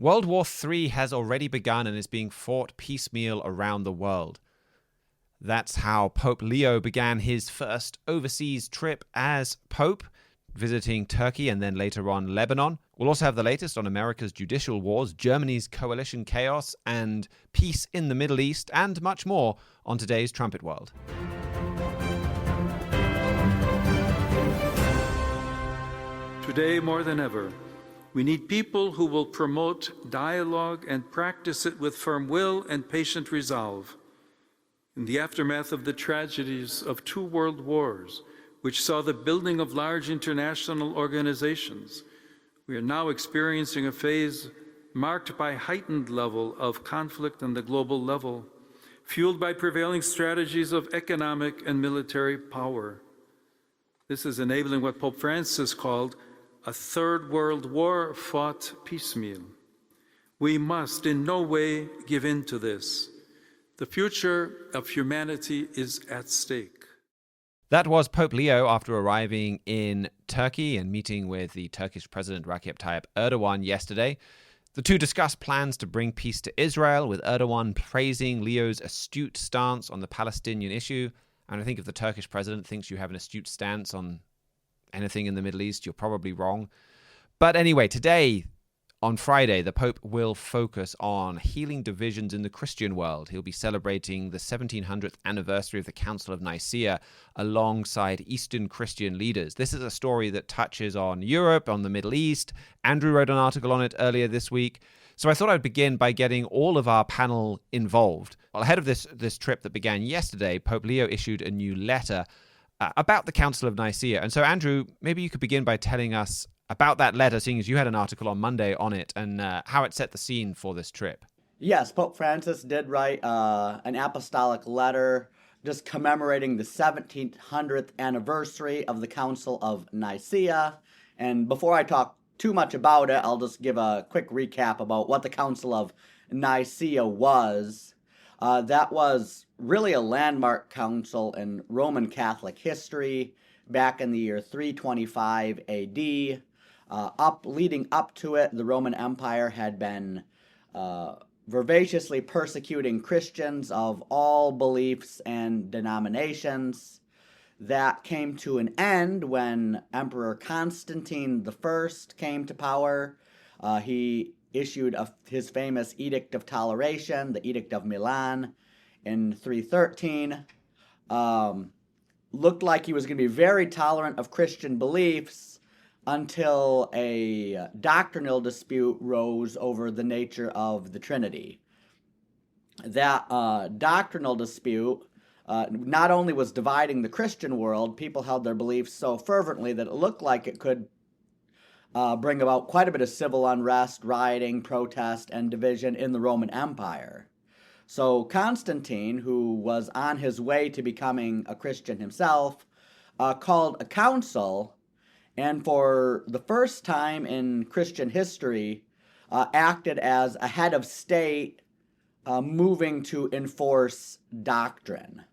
World War III has already begun and is being fought piecemeal around the world. That's how Pope Leo began his first overseas trip as Pope, visiting Turkey and then later on Lebanon. We'll also have the latest on America's judicial wars, Germany's coalition chaos, and peace in the Middle East, and much more on today's Trumpet World. Today, more than ever, we need people who will promote dialogue and practice it with firm will and patient resolve. In the aftermath of the tragedies of 2 world wars, which saw the building of large international organizations, we are now experiencing a phase marked by heightened level of conflict on the global level, fueled by prevailing strategies of economic and military power. This is enabling what Pope Francis called a third world war fought piecemeal. We must in no way give in to this. The future of humanity is at stake. That was Pope Leo after arriving in Turkey and meeting with the Turkish President Recep Tayyip Erdogan yesterday. The two discussed plans to bring peace to Israel, with Erdogan praising Leo's astute stance on the Palestinian issue. And I think if the Turkish president thinks you have an astute stance on anything in the Middle East, you're probably wrong. But anyway, today, on Friday, the Pope will focus on healing divisions in the Christian world. He'll be celebrating the 1700th anniversary of the Council of Nicaea alongside Eastern Christian leaders. This is a story that touches on Europe, on the Middle East. Andrew wrote an article on it earlier this week. So I thought I'd begin by getting all of our panel involved. Well, ahead of this trip that began yesterday, Pope Leo issued a new letter about the Council of Nicaea. And so, Andrew, maybe you could begin by telling us about that letter, seeing as you had an article on Monday on it, and how it set the scene for this trip. Yes, Pope Francis did write an apostolic letter just commemorating the 1700th anniversary of the Council of Nicaea. And before I talk too much about it, I'll just give a quick recap about what the Council of Nicaea was. That was really a landmark council in Roman Catholic history back in the year 325 AD. Leading up to it, the Roman Empire had been vivaciously persecuting Christians of all beliefs and denominations. That came to an end when Emperor Constantine I came to power. He issued his famous Edict of Toleration, the Edict of Milan, in 313. Looked like he was going to be very tolerant of Christian beliefs until a doctrinal dispute rose over the nature of the Trinity. That doctrinal dispute not only was dividing the Christian world, people held their beliefs so fervently that it looked like it could bring about quite a bit of civil unrest, rioting, protest, and division in the Roman Empire. So Constantine, who was on his way to becoming a Christian himself, called a council, and for the first time in Christian history, acted as a head of state moving to enforce doctrine.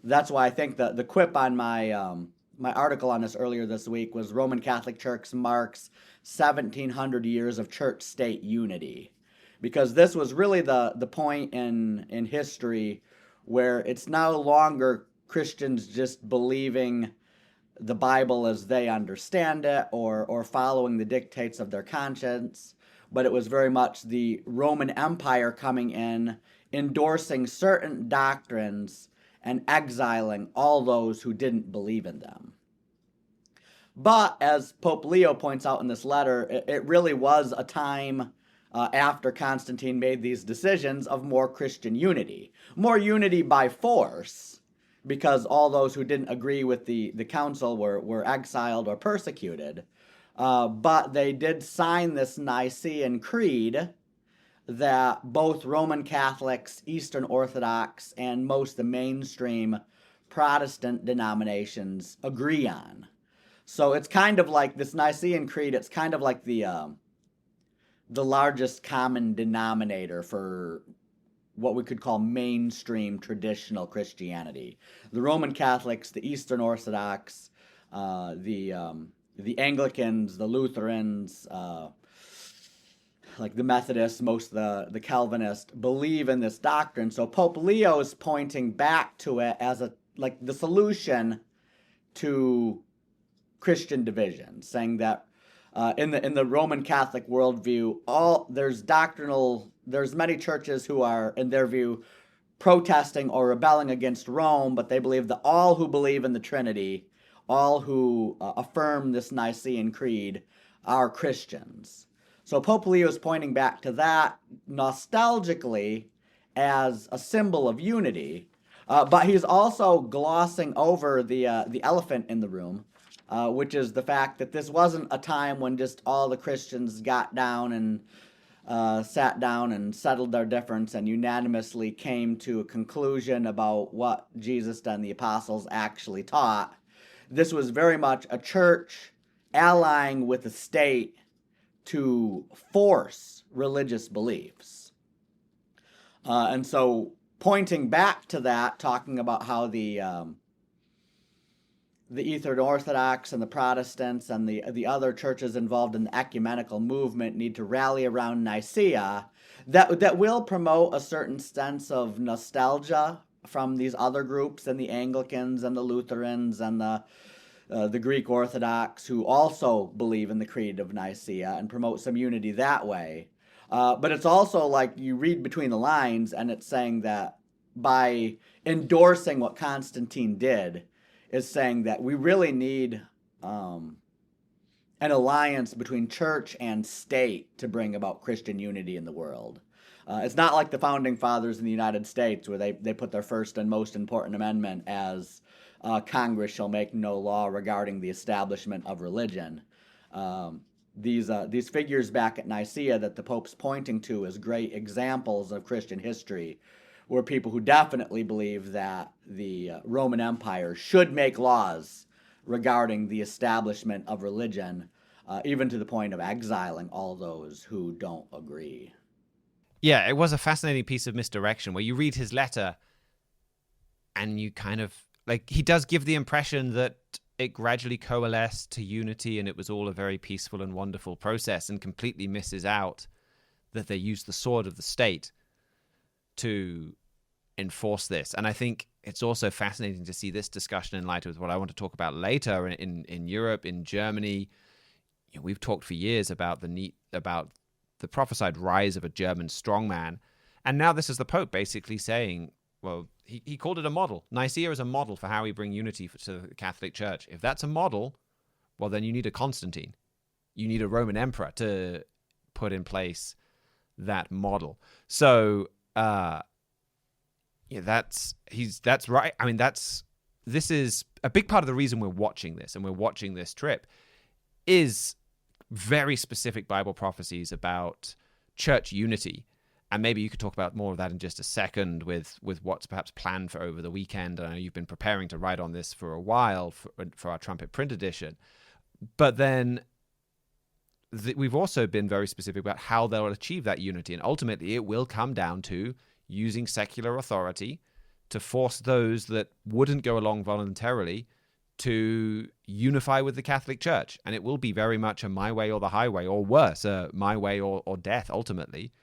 That's why I think the quip on my my article on this earlier this week was Roman Catholic Church marks 1700 years of church-state unity. Because this was really the point in history where it's no longer Christians just believing the Bible as they understand it or following the dictates of their conscience, but it was very much the Roman Empire coming in, endorsing certain doctrines and exiling all those who didn't believe in them. But as Pope Leo points out in this letter, it really was a time after Constantine made these decisions of more Christian unity. More unity by force, because all those who didn't agree with the council were exiled or persecuted. But they did sign this Nicene Creed that both Roman Catholics, Eastern Orthodox, and most of the mainstream Protestant denominations agree on. So it's kind of like this Nicene Creed, it's kind of like the largest common denominator for what we could call mainstream traditional Christianity. The Roman Catholics, the Eastern Orthodox, the Anglicans, the Lutherans, like the Methodists, most of the Calvinists believe in this doctrine. So Pope Leo is pointing back to it as the solution to Christian division, saying that in the Roman Catholic worldview, there's many churches who are, in their view, protesting or rebelling against Rome, but they believe that all who believe in the Trinity, all who affirm this Nicene Creed, are Christians. So Pope Leo is pointing back to that nostalgically as a symbol of unity, but he's also glossing over the elephant in the room, which is the fact that this wasn't a time when just all the Christians got down and sat down and settled their difference and unanimously came to a conclusion about what Jesus and the apostles actually taught. This was very much a church allying with the state to force religious beliefs. And so pointing back to that, talking about how the Eastern Orthodox and the Protestants and the other churches involved in the ecumenical movement need to rally around Nicaea, that will promote a certain sense of nostalgia from these other groups, and the Anglicans and the Lutherans and the Greek Orthodox, who also believe in the Creed of Nicaea and promote some unity that way. But it's also like you read between the lines, and it's saying that by endorsing what Constantine did, is saying that we really need an alliance between church and state to bring about Christian unity in the world. It's not like the Founding Fathers in the United States, where they put their first and most important amendment as Congress shall make no law regarding the establishment of religion. These figures back at Nicaea that the Pope's pointing to as great examples of Christian history were people who definitely believe that the Roman Empire should make laws regarding the establishment of religion, even to the point of exiling all those who don't agree. Yeah, it was a fascinating piece of misdirection where you read his letter and you kind of, like, he does give the impression that it gradually coalesced to unity and it was all a very peaceful and wonderful process, and completely misses out that they used the sword of the state to enforce this. And I think it's also fascinating to see this discussion in light of what I want to talk about later in Europe, in Germany. You know, we've talked for years about the prophesied rise of a German strongman, and now this is the Pope basically saying, well, he called it a model. Nicaea is a model for how we bring unity to the Catholic Church. If that's a model, well, then you need a Constantine. You need a Roman emperor to put in place that model. So, yeah, that's right. I mean, this is a big part of the reason we're watching this, and we're watching this trip, is very specific Bible prophecies about church unity. And maybe you could talk about more of that in just a second with what's perhaps planned for over the weekend. I know you've been preparing to write on this for a while for our Trumpet print edition. But then we've also been very specific about how they'll achieve that unity. And ultimately, it will come down to using secular authority to force those that wouldn't go along voluntarily to unify with the Catholic Church. And it will be very much a my way or the highway, or worse, a my way or death, ultimately.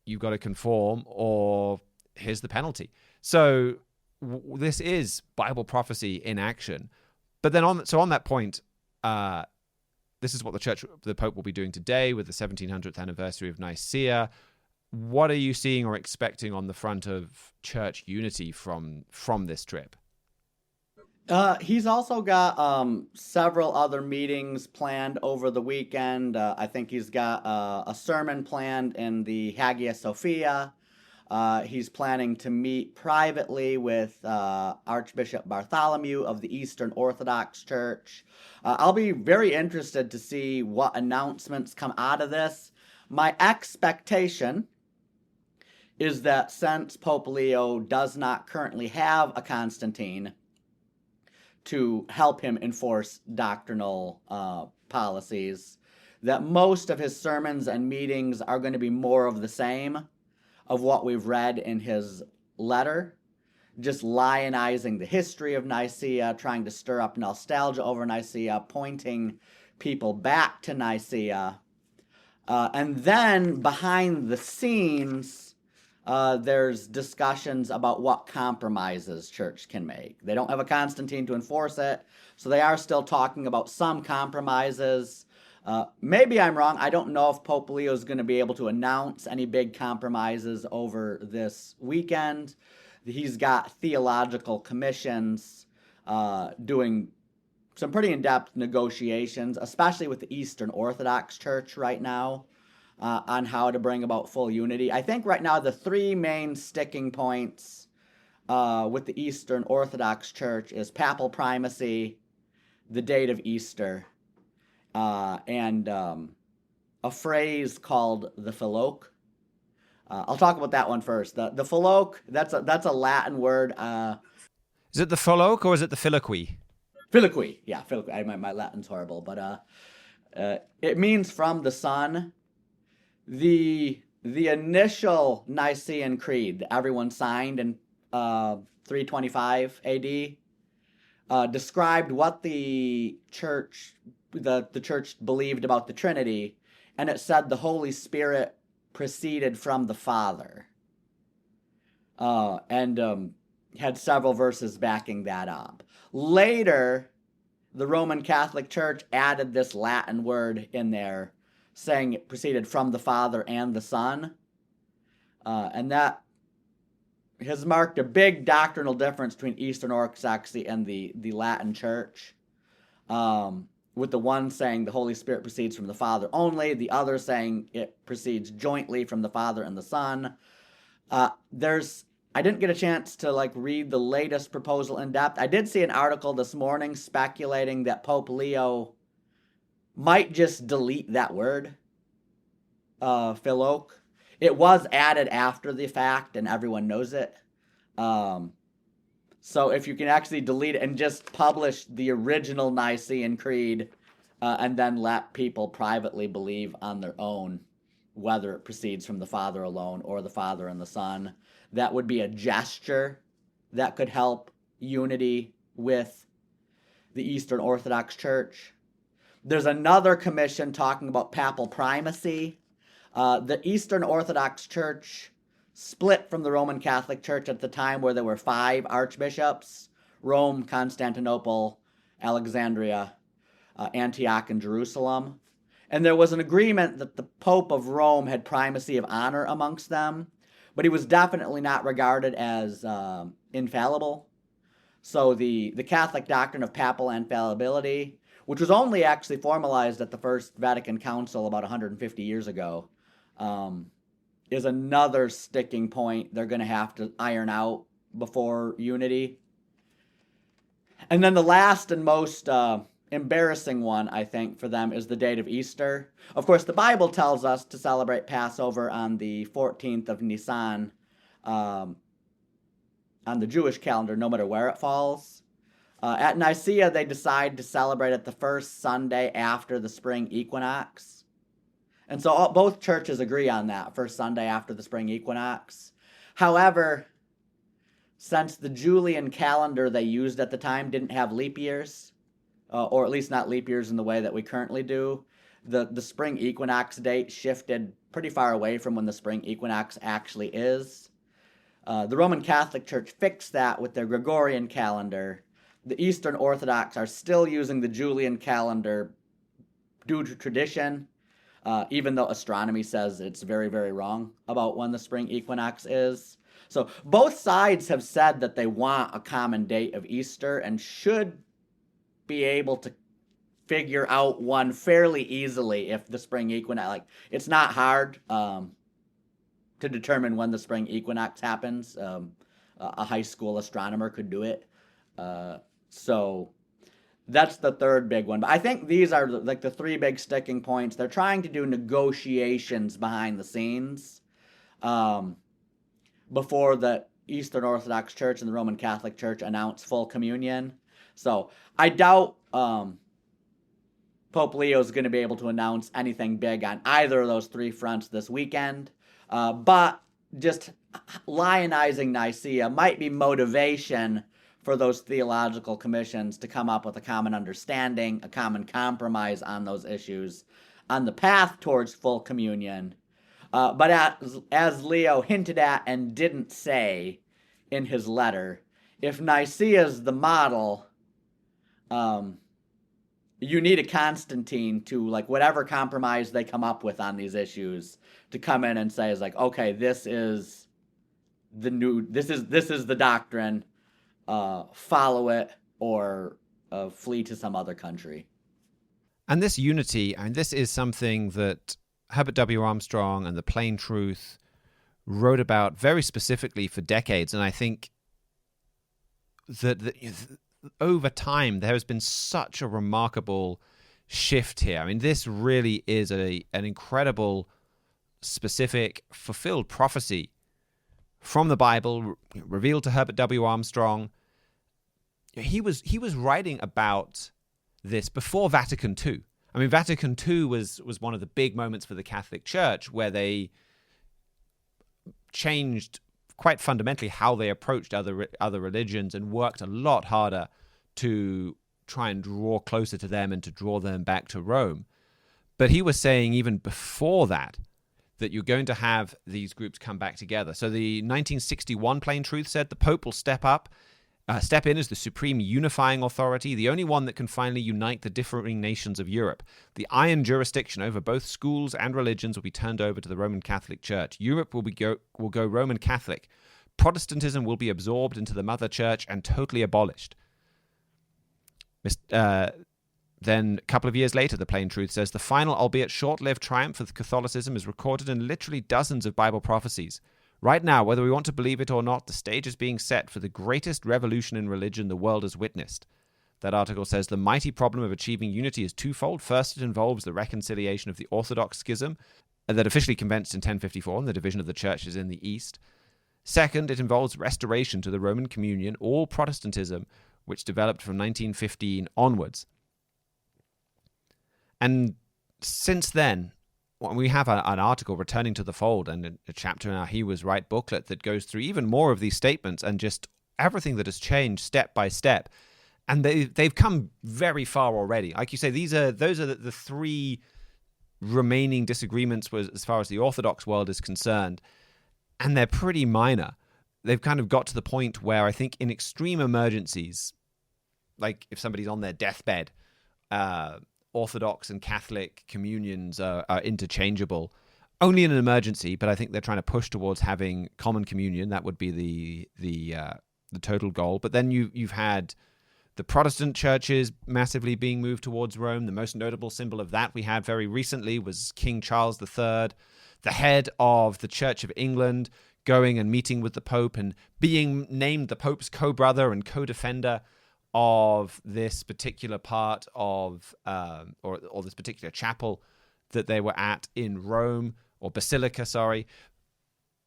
You've got to conform, or here's the penalty. So this is Bible prophecy in action. But then on that point, this is what the Pope will be doing today with the 1700th anniversary of Nicaea. What are you seeing or expecting on the front of church unity from this trip? He's also got several other meetings planned over the weekend. I think he's got a sermon planned in the Hagia Sophia. He's planning to meet privately with Archbishop Bartholomew of the Eastern Orthodox Church. I'll be very interested to see what announcements come out of this. My expectation is that since Pope Leo does not currently have a Constantine to help him enforce doctrinal policies, that most of his sermons and meetings are going to be more of the same of what we've read in his letter, just lionizing the history of Nicaea, trying to stir up nostalgia over Nicaea, pointing people back to Nicaea. And then behind the scenes, there's discussions about what compromises church can make. They don't have a Constantine to enforce it, so they are still talking about some compromises. Maybe I'm wrong. I don't know if Pope Leo is going to be able to announce any big compromises over this weekend. He's got theological commissions doing some pretty in-depth negotiations, especially with the Eastern Orthodox Church right now, on how to bring about full unity. I think right now the three main sticking points with the Eastern Orthodox Church is papal primacy, the date of Easter, and a phrase called the Filioque. I'll talk about that one first. The Filioque, that's a Latin word. Is it the Filioque or is it the Filioque? Filioque, yeah, Filioque. My Latin's horrible, but it means from the sun. The initial Nicene Creed that everyone signed in 325 AD described what the church believed about the Trinity, and it said the Holy Spirit proceeded from the Father, and had several verses backing that up. Later, the Roman Catholic Church added this Latin word in there, saying it proceeded from the Father and the Son, and that has marked a big doctrinal difference between Eastern Orthodoxy and the Latin Church, with the one saying the Holy Spirit proceeds from the Father only, the other saying it proceeds jointly from the Father and the Son. I didn't get a chance to read the latest proposal in depth. I did see an article this morning speculating that Pope Leo might just delete that word, Filioque. It was added after the fact, and everyone knows it. So if you can actually delete it and just publish the original Nicene Creed, and then let people privately believe on their own whether it proceeds from the Father alone or the Father and the Son, that would be a gesture that could help unity with the Eastern Orthodox Church. There's another commission talking about papal primacy. The Eastern Orthodox Church split from the Roman Catholic Church at the time where there were 5 archbishops: Rome, Constantinople, Alexandria, Antioch, and Jerusalem. And there was an agreement that the Pope of Rome had primacy of honor amongst them, but he was definitely not regarded as infallible. So the Catholic doctrine of papal infallibility, which was only actually formalized at the First Vatican Council about 150 years ago, is another sticking point they're going to have to iron out before unity. And then the last and most embarrassing one, I think, for them is the date of Easter. Of course, the Bible tells us to celebrate Passover on the 14th of Nisan on the Jewish calendar, no matter where it falls. At Nicaea, they decide to celebrate it the first Sunday after the spring equinox. And so both churches agree on that, first Sunday after the spring equinox. However, since the Julian calendar they used at the time didn't have leap years, or at least not leap years in the way that we currently do, the spring equinox date shifted pretty far away from when the spring equinox actually is. The Roman Catholic Church fixed that with their Gregorian calendar. The Eastern Orthodox are still using the Julian calendar due to tradition, even though astronomy says it's very, very wrong about when the spring equinox is. So both sides have said that they want a common date of Easter and should be able to figure out one fairly easily if the spring equinox, it's not hard to determine when the spring equinox happens. A high school astronomer could do it. So that's the third big one. But I think these are the 3 big sticking points. They're trying to do negotiations behind the scenes before the Eastern Orthodox Church and the Roman Catholic Church announce full communion. So I doubt Pope Leo is going to be able to announce anything big on either of those 3 fronts this weekend. But just lionizing Nicaea might be motivation for those theological commissions to come up with a common understanding, a common compromise on those issues, on the path towards full communion. But as Leo hinted at and didn't say in his letter, if Nicaea is the model, you need a Constantine to, like, whatever compromise they come up with on these issues, to come in and say, is like, okay, this is the doctrine, follow it or flee to some other country. And this unity, and this is something that Herbert W. Armstrong and the Plain Truth wrote about very specifically for decades. And I think that over time, there has been such a remarkable shift here. I mean, this really is an incredible, specific, fulfilled prophecy from the Bible, revealed to Herbert W. Armstrong. He was writing about this before Vatican II. I mean, Vatican II was one of the big moments for the Catholic Church, where they changed quite fundamentally how they approached other religions and worked a lot harder to try and draw closer to them and to draw them back to Rome. But he was saying even before that you're going to have these groups come back together. So the 1961 Plain Truth said the Pope will step in as the supreme unifying authority, the only one that can finally unite the differing nations of Europe. The iron jurisdiction over both schools and religions will be turned over to the Roman Catholic Church. Europe will go Roman Catholic. Protestantism will be absorbed into the Mother Church and totally abolished. Then, a couple of years later, the Plain Truth says the final, albeit short-lived triumph of Catholicism is recorded in literally dozens of Bible prophecies. Right now, whether we want to believe it or not, the stage is being set for the greatest revolution in religion the world has witnessed. That article says the mighty problem of achieving unity is twofold. First, it involves the reconciliation of the Orthodox schism that officially commenced in 1054 and the division of the churches in the East. Second, it involves restoration to the Roman communion, all Protestantism, which developed from 1915 onwards. And since then, we have an article, Returning to the Fold, and a chapter in our He Was Right booklet that goes through even more of these statements and just everything that has changed step by step. And they've come very far already. Like you say, those are the three remaining disagreements as far as the Orthodox world is concerned, and they're pretty minor. They've kind of got to the point where I think in extreme emergencies, like if somebody's on their deathbed, Orthodox and Catholic communions are interchangeable, only in an emergency. But I think they're trying to push towards having common communion. That would be the total goal. But then you've had the Protestant churches massively being moved towards Rome. The most notable symbol of that we had very recently was King Charles III, the head of the Church of England, going and meeting with the Pope and being named the Pope's co-brother and co-defender of this particular part of, or this particular chapel that they were at in Rome, or basilica, sorry.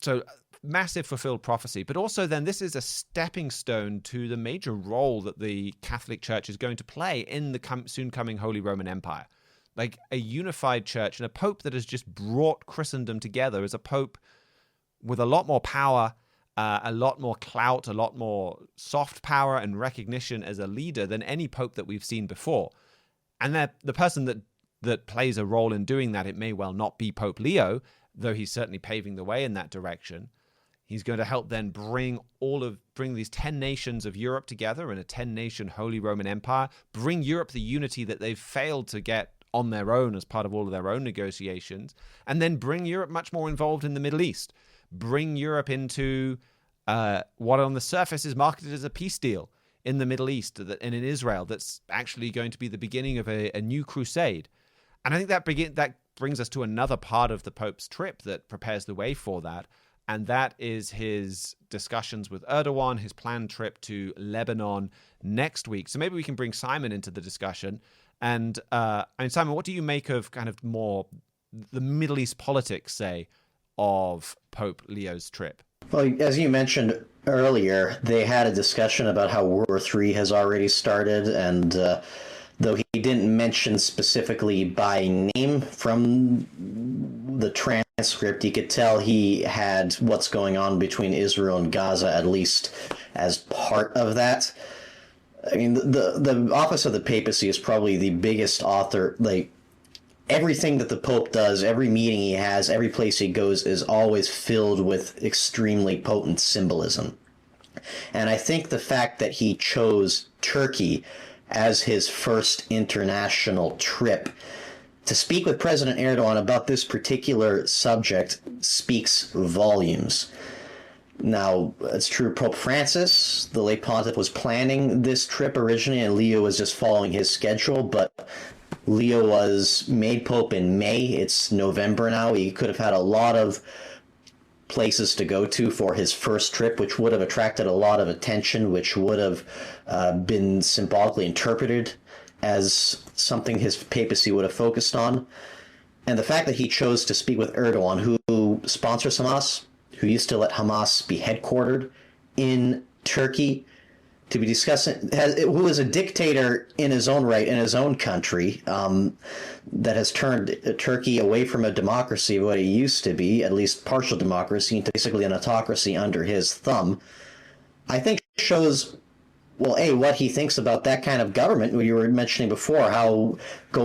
So massive fulfilled prophecy, but also then this is a stepping stone to the major role that the Catholic Church is going to play in the soon coming Holy Roman Empire. Like a unified church and a pope that has just brought Christendom together as a pope with a lot more power, a lot more clout, a lot more soft power and recognition as a leader than any pope that we've seen before. And the person that plays a role in doing that, it may well not be Pope Leo, though he's certainly paving the way in that direction. He's going to help then bring these 10 nations of Europe together in a 10-nation Holy Roman Empire, bring Europe the unity that they've failed to get on their own as part of all of their own negotiations, and then bring Europe much more involved in the Middle East. Bring Europe into what on the surface is marketed as a peace deal in the Middle East and in Israel that's actually going to be the beginning of a new crusade. And I think that brings us to another part of the Pope's trip that prepares the way for that, and that is his discussions with Erdogan, his planned trip to Lebanon next week. So maybe we can bring Simon into the discussion. And Simon, what do you make of kind of more the Middle East politics, say, of Pope Leo's trip? Well, as you mentioned earlier, they had a discussion about how World War III has already started, and though he didn't mention specifically by name from the transcript, you could tell he had what's going on between Israel and Gaza, at least as part of that. I mean, the office of the papacy is probably the biggest everything that the Pope does, every meeting he has, every place he goes is always filled with extremely potent symbolism. And I think the fact that he chose Turkey as his first international trip to speak with President Erdogan about this particular subject speaks volumes. Now, it's true Pope Francis, the late pontiff, was planning this trip originally, and Leo was just following his schedule, but Leo was made Pope in May. It's November now. He could have had a lot of places to go to for his first trip, which would have attracted a lot of attention, which would have been symbolically interpreted as something his papacy would have focused on. And the fact that he chose to speak with Erdogan, who sponsors Hamas, who used to let Hamas be headquartered in Turkey, to be discussing, who is a dictator in his own right, in his own country, that has turned Turkey away from a democracy, what it used to be, at least partial democracy, into basically an autocracy under his thumb, I think shows, well, A, what he thinks about that kind of government. You were mentioning before how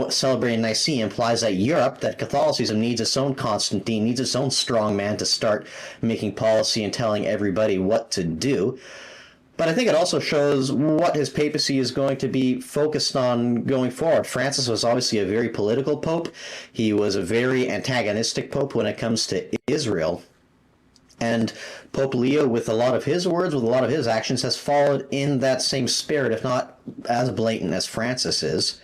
celebrating Nicaea implies that Europe, that Catholicism needs its own Constantine, needs its own strongman to start making policy and telling everybody what to do. But I think it also shows what his papacy is going to be focused on going forward. Francis was obviously a very political pope. He was a very antagonistic pope when it comes to Israel. And Pope Leo, with a lot of his words, with a lot of his actions, has followed in that same spirit, if not as blatant as Francis is.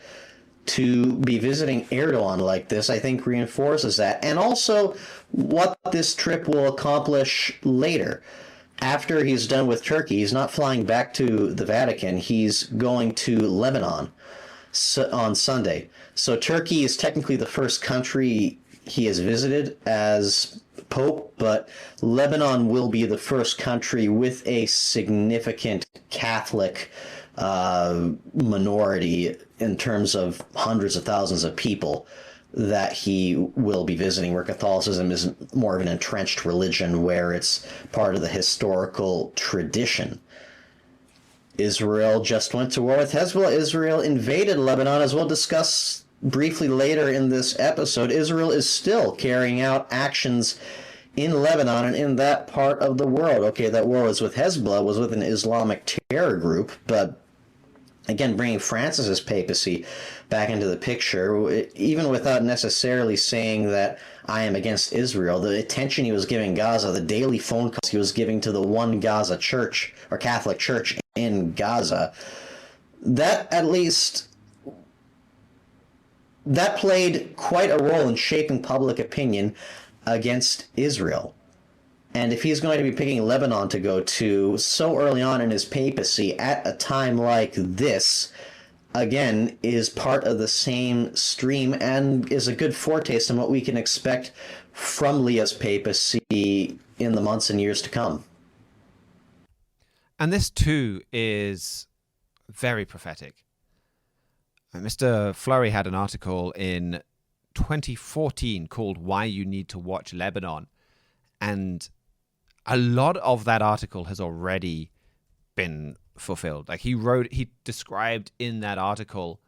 To be visiting Erdogan like this, I think, reinforces that. And also what this trip will accomplish later. After he's done with Turkey, he's not flying back to the Vatican. He's going to Lebanon on Sunday. So Turkey is technically the first country he has visited as Pope, but Lebanon will be the first country with a significant Catholic minority in terms of hundreds of thousands of people that he will be visiting, where Catholicism is more of an entrenched religion, where it's part of the historical tradition. Israel just went to war with Hezbollah. Israel invaded Lebanon, as we'll discuss briefly later in this episode. Israel is still carrying out actions in Lebanon and in that part of the world. Okay, that war was with Hezbollah, was with an Islamic terror group, but again, bringing Francis's papacy back into the picture, even without necessarily saying that I am against Israel, the attention he was giving Gaza, the daily phone calls he was giving to the one Gaza church, or Catholic church in Gaza, that at least, that played quite a role in shaping public opinion against Israel. And if he's going to be picking Lebanon to go to so early on in his papacy at a time like this, again, is part of the same stream and is a good foretaste on what we can expect from Leo's papacy in the months and years to come. And this, too, is very prophetic. Mr. Flurry had an article in 2014 called Why You Need to Watch Lebanon. And a lot of that article has already been fulfilled. Like he described in that article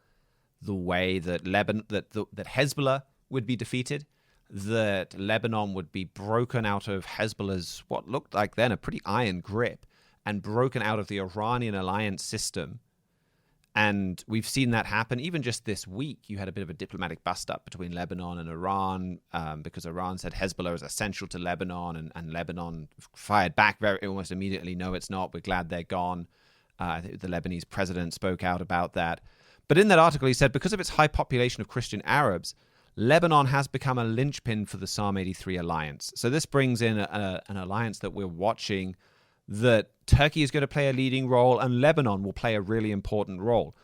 the way that that Hezbollah would be defeated, that Lebanon would be broken out of Hezbollah's what looked like then a pretty iron grip and broken out of the Iranian alliance system. And we've seen that happen even just this week. You had a bit of a diplomatic bust-up between Lebanon and Iran because Iran said Hezbollah is essential to Lebanon, and Lebanon fired back almost immediately, no, it's not, we're glad they're gone. I think the Lebanese president spoke out about that. But in that article, he said, because of its high population of Christian Arabs, Lebanon has become a linchpin for the Psalm 83 alliance. So this brings in an alliance that we're watching that Turkey is going to play a leading role and Lebanon will play a really important role.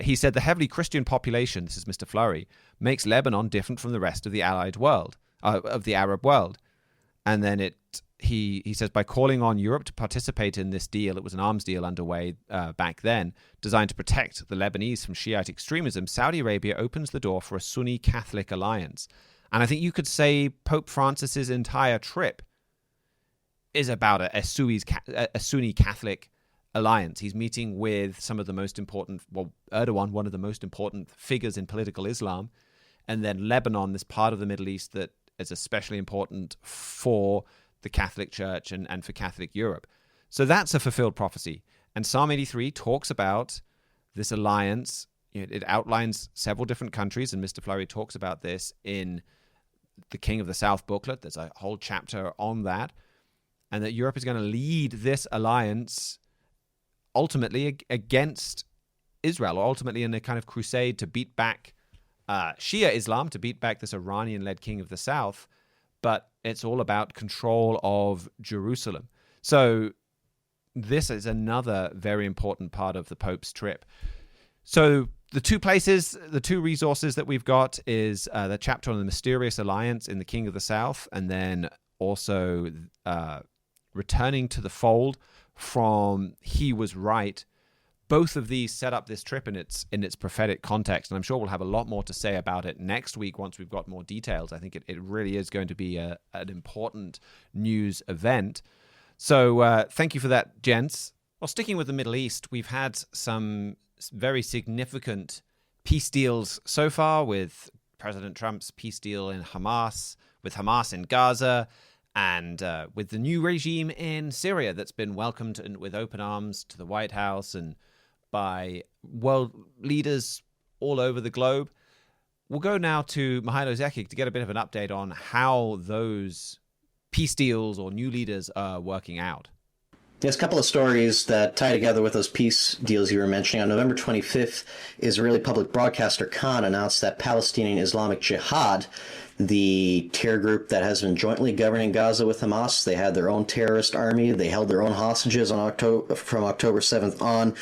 He said the heavily Christian population, this is Mr. Flurry, makes Lebanon different from the rest of the allied world, of the Arab world. And then he says, by calling on Europe to participate in this deal, it was an arms deal underway back then, designed to protect the Lebanese from Shiite extremism, Saudi Arabia opens the door for a Sunni Catholic alliance. And I think you could say Pope Francis's entire trip is about a Sunni Catholic alliance. He's meeting with some of the most important, Erdogan, one of the most important figures in political Islam, and then Lebanon, this part of the Middle East that is especially important for the Catholic Church and for Catholic Europe. So that's a fulfilled prophecy. And Psalm 83 talks about this alliance. It outlines several different countries, and Mr. Flurry talks about this in the King of the South booklet. There's a whole chapter on that, and that Europe is going to lead this alliance ultimately against Israel, or ultimately in a kind of crusade to beat back Shia Islam, to beat back this Iranian-led King of the South, but it's all about control of Jerusalem. So this is another very important part of the Pope's trip. So the two resources that we've got is the chapter on the mysterious alliance in the King of the South, and then also returning to the fold from He Was Right. Both of these set up this trip in its prophetic context, and I'm sure we'll have a lot more to say about it next week once we've got more details. I think it really is going to be an important news event. So thank you for that, gents. Well, sticking with the Middle East, we've had some very significant peace deals so far, with President Trump's peace deal with Hamas in Gaza, and with the new regime in Syria that's been welcomed with open arms to the White House and by world leaders all over the globe. We'll go now to Mihailo Zekic to get a bit of an update on how those peace deals or new leaders are working out. There's a couple of stories that tie together with those peace deals you were mentioning. On November 25th, Israeli public broadcaster Khan announced that Palestinian Islamic Jihad, the terror group that has been jointly governing Gaza with Hamas, they had their own terrorist army. They held their own hostages from October 7th on.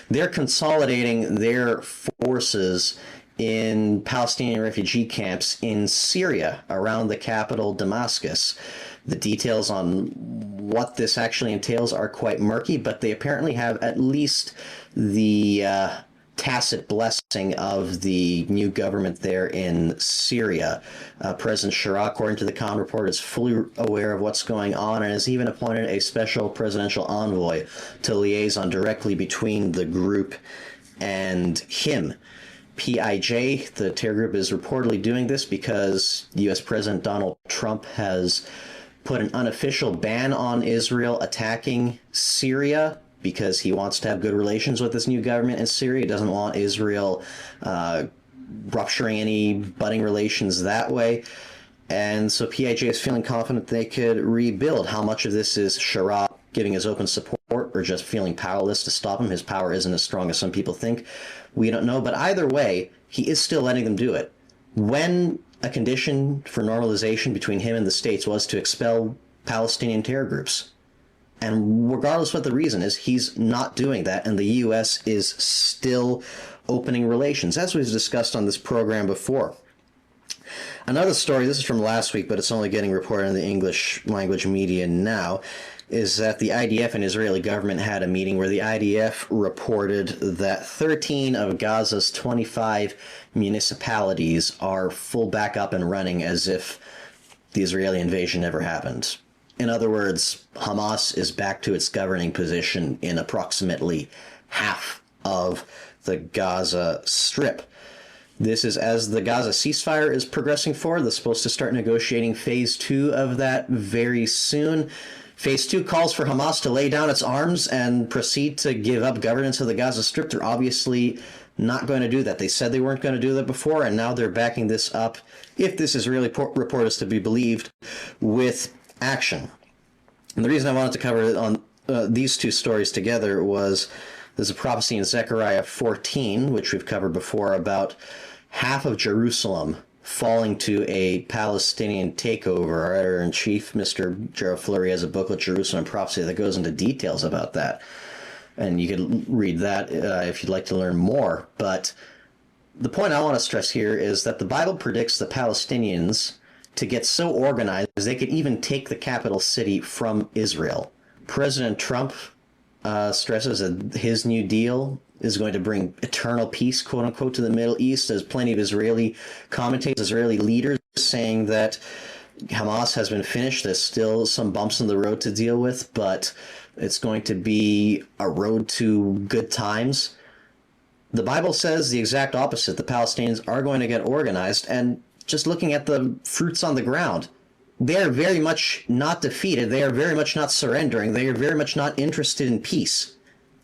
They're consolidating their forces in Palestinian refugee camps in Syria around the capital, Damascus. The details on what this actually entails are quite murky, but they apparently have at least the tacit blessing of the new government there in Syria. President Shira, according to the Khan report, is fully aware of what's going on and has even appointed a special presidential envoy to liaison directly between the group and him. PIJ, the terror group, is reportedly doing this because U.S. President Donald Trump has put an unofficial ban on Israel attacking Syria because he wants to have good relations with this new government in Syria. He doesn't want Israel rupturing any budding relations that way. And so PIJ is feeling confident they could rebuild. How much of this is Shira giving his open support or just feeling powerless to stop him? His power isn't as strong as some people think. We don't know. But either way, he is still letting them do it. When a condition for normalization between him and the states was to expel Palestinian terror groups. And regardless what the reason is, he's not doing that, and the U.S. is still opening relations, as we've discussed on this program before. Another story, this is from last week, but it's only getting reported in the English language media now, is that the IDF and Israeli government had a meeting where the IDF reported that 13 of Gaza's 25 municipalities are full back up and running as if the Israeli invasion never happened. In other words, Hamas is back to its governing position in approximately half of the Gaza Strip. This is as the Gaza ceasefire is progressing forward. They're supposed to start negotiating phase 2 of that very soon. Phase 2 calls for Hamas to lay down its arms and proceed to give up governance of the Gaza Strip. They're obviously not going to do that. They said they weren't going to do that before, and now they're backing this up, if this is really report is to be believed, with action. And the reason I wanted to cover on these two stories together was there's a prophecy in Zechariah 14, which we've covered before, about half of Jerusalem falling to a Palestinian takeover. Our editor-in-chief, Mr. Gerald Flurry, has a booklet, Jerusalem Prophecy, that goes into details about that. And you could read that if you'd like to learn more. But the point I want to stress here is that the Bible predicts the Palestinians to get so organized they could even take the capital city from Israel. President Trump stresses that his New Deal is going to bring eternal peace, quote unquote, to the Middle East. There's plenty of Israeli commentators, Israeli leaders saying that Hamas has been finished. There's still some bumps in the road to deal with, but it's going to be a road to good times. The Bible says the exact opposite. The Palestinians are going to get organized, and just looking at the fruits on the ground, they are very much not defeated. They are very much not surrendering. They are very much not interested in peace.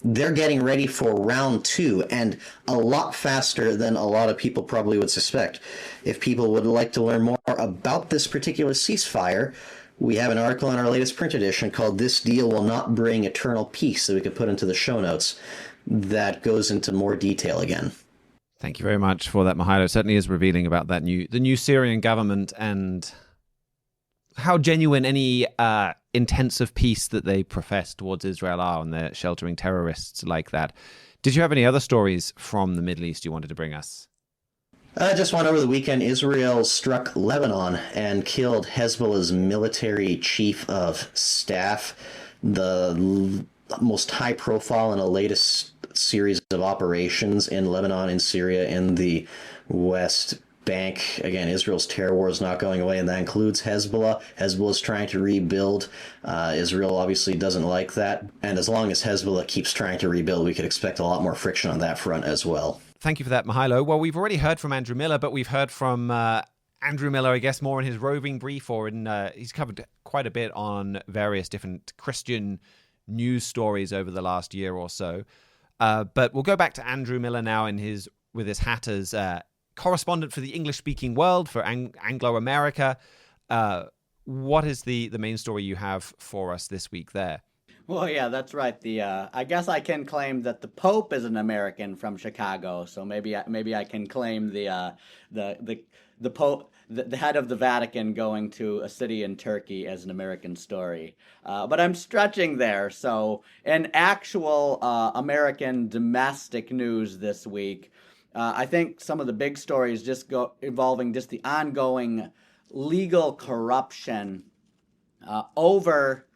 They're getting ready for round 2, and a lot faster than a lot of people probably would suspect. If people would like to learn more about this particular ceasefire, we have an article in our latest print edition called "This Deal Will Not Bring Eternal Peace" that we could put into the show notes that goes into more detail again. Thank you very much for that, Mihailo. It certainly is revealing about the new Syrian government and how genuine any intensive peace that they profess towards Israel are, and they're sheltering terrorists like that. Did you have any other stories from the Middle East you wanted to bring us? Just one over the weekend. Israel struck Lebanon and killed Hezbollah's military chief of staff, the most high profile in the latest series of operations in Lebanon and Syria in the West Bank. Again, Israel's terror war is not going away, and that includes Hezbollah. Hezbollah is trying to rebuild. Israel obviously doesn't like that, and as long as Hezbollah keeps trying to rebuild, we could expect a lot more friction on that front as well. Thank you for that, Mihailo. Well, we've already heard from Andrew Miiller, but we've heard from Andrew Miiller, I guess, more in his roving brief, or in he's covered quite a bit on various different Christian news stories over the last year or so. But we'll go back to Andrew Miiller now with his hat as correspondent for the English-speaking world for Anglo-America. What is the main story you have for us this week there? Well, yeah, that's right. I guess I can claim that the Pope is an American from Chicago, so maybe I can claim the Pope, the head of the Vatican going to a city in Turkey as an American story. But I'm stretching there. So in actual American domestic news this week, I think some of the big stories involving just the ongoing legal corruption over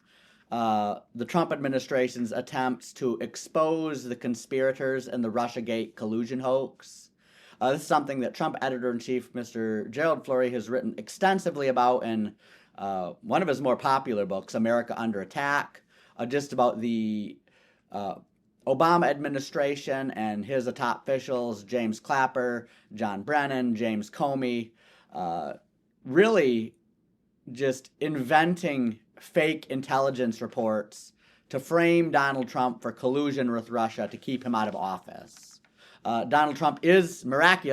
the Trump administration's attempts to expose the conspirators in the Russiagate collusion hoax. This is something that Trump editor-in-chief, Mr. Gerald Flurry, has written extensively about in one of his more popular books, America Under Attack, just about the Obama administration and his top officials, James Clapper, John Brennan, James Comey, really just inventing fake intelligence reports to frame Donald Trump for collusion with Russia to keep him out of office. Donald Trump is back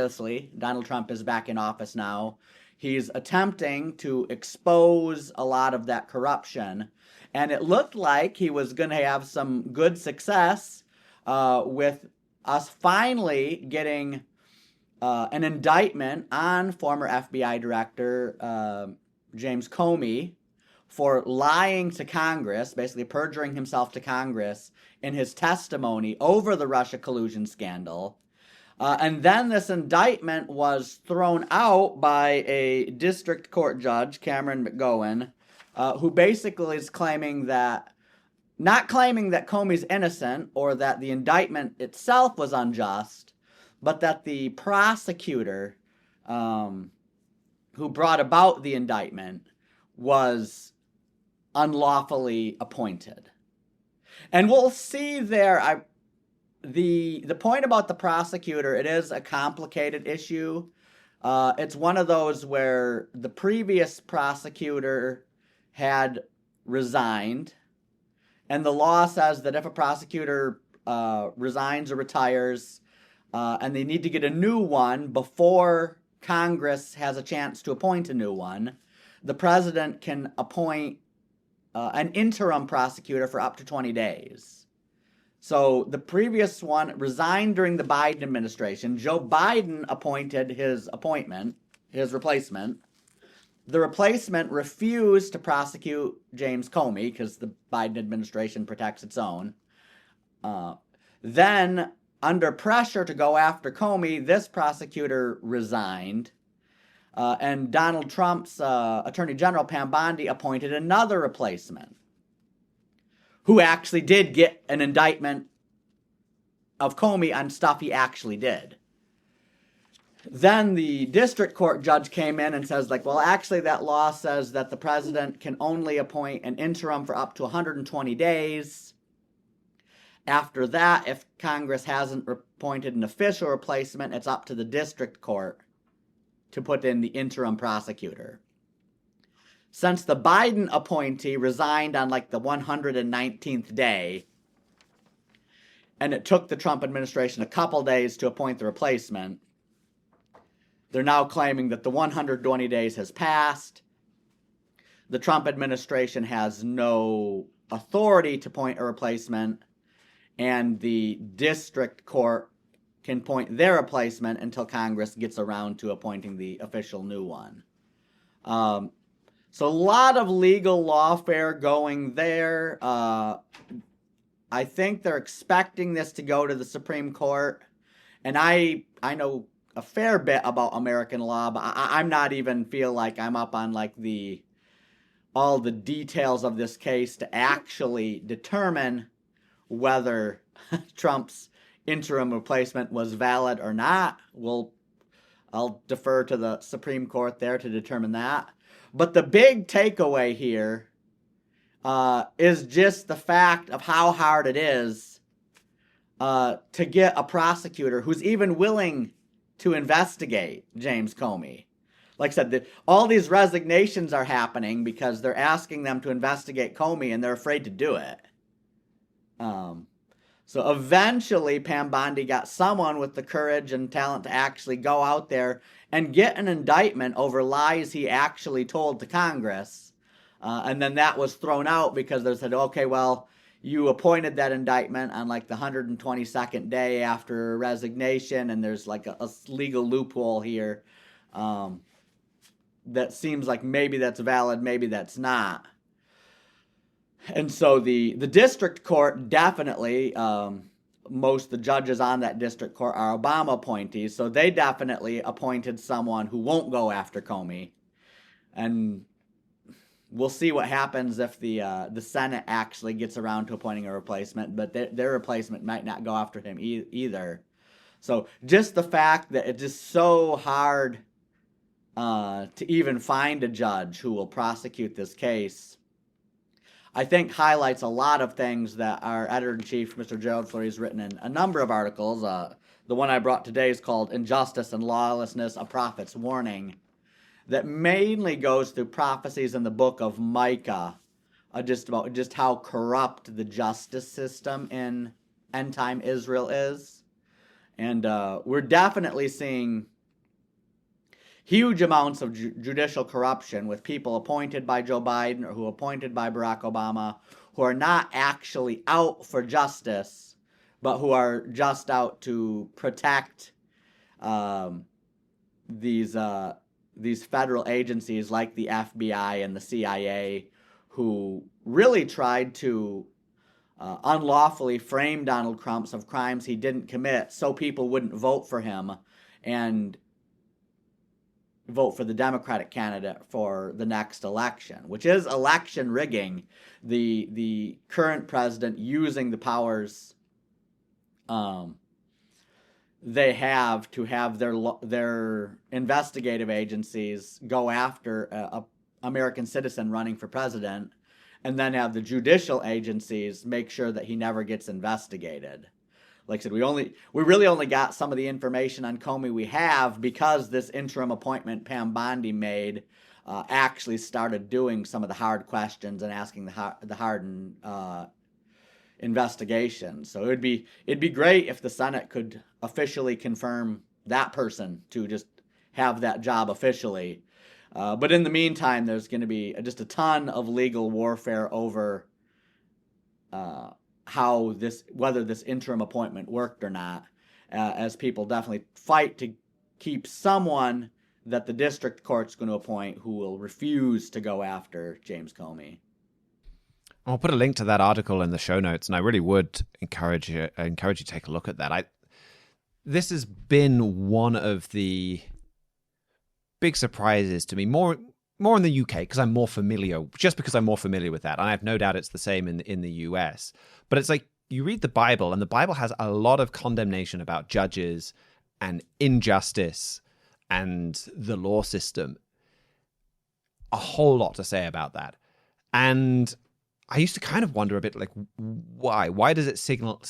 in office now. He's attempting to expose a lot of that corruption, and it looked like he was going to have some good success with us finally getting an indictment on former FBI Director James Comey for lying to Congress, basically perjuring himself to Congress in his testimony over the Russia collusion scandal. And then this indictment was thrown out by a district court judge, Cameron McGowan, who basically is not claiming that Comey's innocent or that the indictment itself was unjust, but that the prosecutor who brought about the indictment was unlawfully appointed. And we'll see there, the point about the prosecutor, it is a complicated issue. It's one of those where the previous prosecutor had resigned, and the law says that if a prosecutor resigns or retires, and they need to get a new one before Congress has a chance to appoint a new one, the president can appoint an interim prosecutor for up to 20 days. So the previous one resigned during the Biden administration. Joe Biden appointed his replacement. The replacement refused to prosecute James Comey because the Biden administration protects its own. Then, under pressure to go after Comey, this prosecutor resigned. And Donald Trump's Attorney General Pam Bondi appointed another replacement who actually did get an indictment of Comey on stuff he actually did. Then the district court judge came in and says, well, actually that law says that the president can only appoint an interim for up to 120 days. After that, if Congress hasn't appointed an official replacement, it's up to the district court to put in the interim prosecutor. Since the Biden appointee resigned on like the 119th day, and it took the Trump administration a couple days to appoint the replacement, they're now claiming that the 120 days has passed. The Trump administration has no authority to appoint a replacement, and the district court can appoint their replacement until Congress gets around to appointing the official new one. So a lot of legal lawfare going there. I think they're expecting this to go to the Supreme Court. And I know a fair bit about American law, but I'm not even feel like I'm up on like all the details of this case to actually determine whether Trump's interim replacement was valid or not. I'll defer to the Supreme Court there to determine that. But the big takeaway here is just the fact of how hard it is to get a prosecutor who's even willing to investigate James Comey. Like I said, all these resignations are happening because they're asking them to investigate Comey and they're afraid to do it. So eventually, Pam Bondi got someone with the courage and talent to actually go out there and get an indictment over lies he actually told to Congress. And then that was thrown out because they said, okay, well, you appointed that indictment on like the 122nd day after resignation, and there's like a legal loophole here that seems like maybe that's valid, maybe that's not. And so the district court definitely, most of the judges on that district court are Obama appointees, so they definitely appointed someone who won't go after Comey. And we'll see what happens if the Senate actually gets around to appointing a replacement, but their replacement might not go after him either. So just the fact that it's just so hard to even find a judge who will prosecute this case, I think highlights a lot of things that our editor-in-chief, Mr. Gerald Flurry, has written in a number of articles. The one I brought today is called Injustice and Lawlessness, A Prophet's Warning, that mainly goes through prophecies in the book of Micah, just about just how corrupt the justice system in end-time Israel is. And we're definitely seeing huge amounts of judicial corruption with people appointed by Joe Biden or who appointed by Barack Obama who are not actually out for justice, but who are just out to protect these federal agencies like the FBI and the CIA, who really tried to unlawfully frame Donald Trump of crimes he didn't commit so people wouldn't vote for him and vote for the Democratic candidate for the next election, which is election rigging. The current president using the powers they have to have their investigative agencies go after a American citizen running for president, and then have the judicial agencies make sure that he never gets investigated. Like I said, we really only got some of the information on Comey we have because this interim appointment Pam Bondi made actually started doing some of the hard questions and asking the hard investigations. So it'd be great if the Senate could officially confirm that person to just have that job officially. But in the meantime, there's going to be just a ton of legal warfare over whether this interim appointment worked or not, as people definitely fight to keep someone that the district court's going to appoint who will refuse to go after James Comey. I'll put a link to that article in the show notes, and I really would encourage you to take a look at that. This has been one of the big surprises to me, more in the UK because I'm more familiar with that, and I have no doubt it's the same in the US. But it's like you read the Bible, and the Bible has a lot of condemnation about judges and injustice and the law system. A whole lot to say about that. And I used to kind of wonder a bit, like, why? Why does it single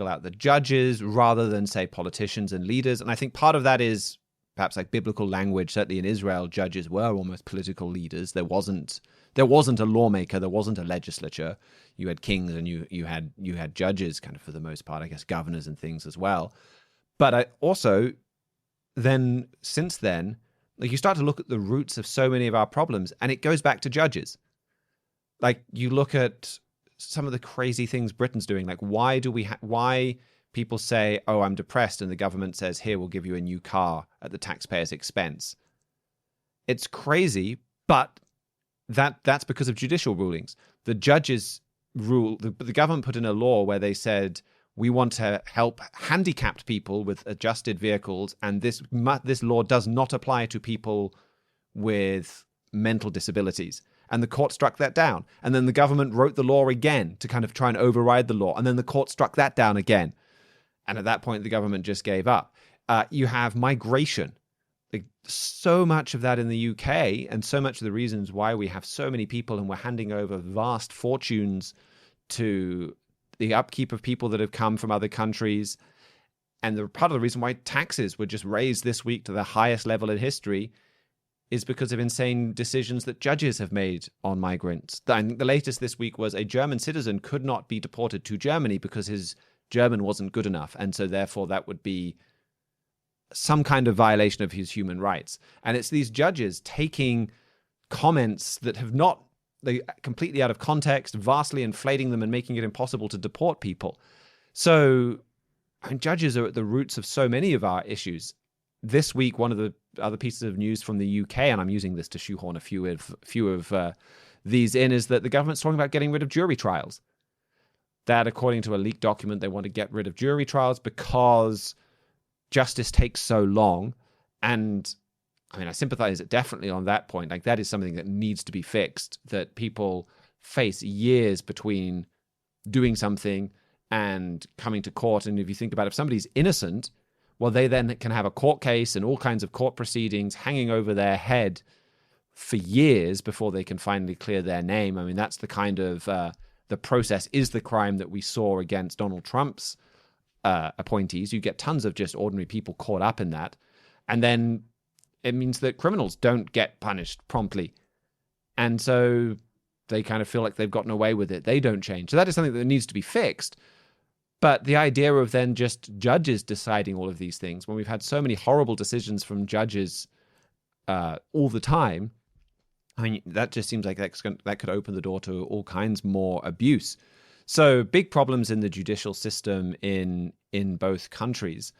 out the judges rather than, say, politicians and leaders? And I think part of that is perhaps like biblical language. Certainly in Israel, judges were almost political leaders. There wasn't a lawmaker. There wasn't a legislature. You had kings and you had judges, kind of for the most part. I guess governors and things as well. But since then, like, you start to look at the roots of so many of our problems, and it goes back to judges. Like, you look at some of the crazy things Britain's doing. Like, why people say, oh, I'm depressed, and the government says, here, we'll give you a new car at the taxpayer's expense. It's crazy, but that's because of judicial rulings. The judges rule, the government put in a law where they said, we want to help handicapped people with adjusted vehicles, and this law does not apply to people with mental disabilities. And the court struck that down. And then the government wrote the law again to kind of try and override the law. And then the court struck that down again. And at that point, the government just gave up. You have migration. Like, so much of that in the UK, and so much of the reasons why we have so many people and we're handing over vast fortunes to the upkeep of people that have come from other countries. And part of the reason why taxes were just raised this week to the highest level in history is because of insane decisions that judges have made on migrants. I think the latest this week was a German citizen could not be deported to Germany because his German wasn't good enough. And so therefore that would be some kind of violation of his human rights. And it's these judges taking comments that have not, they completely out of context, vastly inflating them and making it impossible to deport people. So, I mean, judges are at the roots of so many of our issues. This week, one of the other pieces of news from the UK, and I'm using this to shoehorn a few of these in, is that the government's talking about getting rid of jury trials. That, according to a leaked document, they want to get rid of jury trials because justice takes so long. And I mean, I sympathize definitely on that point. Like, that is something that needs to be fixed, that people face years between doing something and coming to court. And if you think about it, if somebody's innocent, well, they then can have a court case and all kinds of court proceedings hanging over their head for years before they can finally clear their name. I mean, that's the kind of, the process is the crime that we saw against Donald Trump's appointees. You get tons of just ordinary people caught up in that. And then it means that criminals don't get punished promptly. And so they kind of feel like they've gotten away with it. They don't change. So that is something that needs to be fixed. But the idea of then just judges deciding all of these things, when we've had so many horrible decisions from judges all the time, I mean, that just seems like that could open the door to all kinds more abuse. So big problems in the judicial system in both countries.